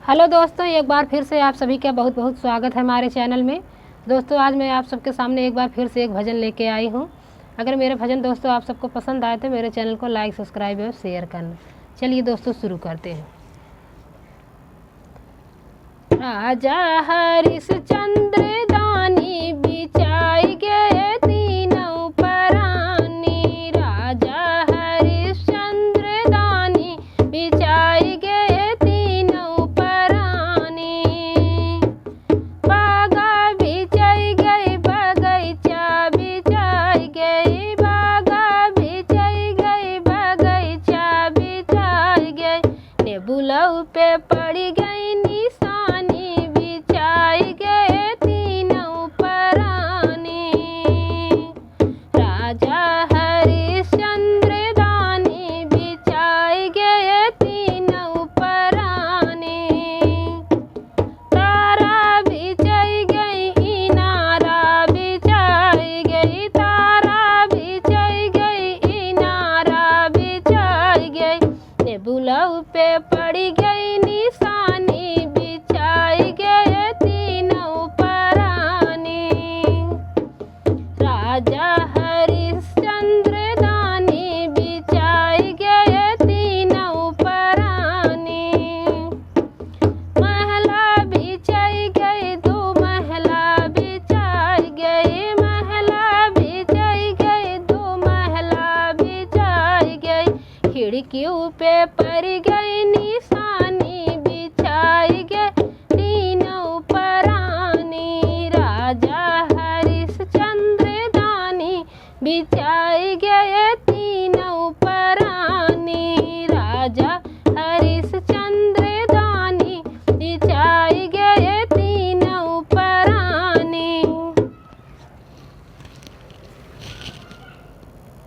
Hello दोस्तों, एक बार फिर से आप सभी का बहुत बहुत स्वागत है हमारे चैनल में। दोस्तों, आज मैं आप सबके सामने एक बार फिर से एक भजन लेके आई हूँ। अगर मेरे भजन दोस्तों आप सबको पसंद आए तो मेरे चैनल को लाइक, सब्सक्राइब और शेयर करना। चलिए दोस्तों, शुरू करते हैं। राजा हरिश्चंद्र दानी बिचाई गए तीनों परानी। राजा हरिश्चंद्र दानी बिचाई गए तीनों परानी। बागा बिचाई गई, बगीचा बिचाई गई, बागा बिचाई गई, बगीचा बिचाई गई। नेबुलऊ पे पड़ी गई निशानी, बिचाई गए तीनों परानी। राजा हरिश्चंद्र दानी बिचाई गए तीनों परानी। तारा बिचाई गई, इनारा बिचाई गई, तारा बिचाई गई, इनारा बिचाई गई। नेबुलऊ पे पड़ी गई निशानी, बिछाई गए तीनों परानी। राजा हरिश्चंद्र दानी बिछाई गए तीनों परानी। महला बिछाई गई, दो महला बिछाई गई, महला बिछाई गई, दो महला बिछाई गई। खिड़कियों पे पड़ गई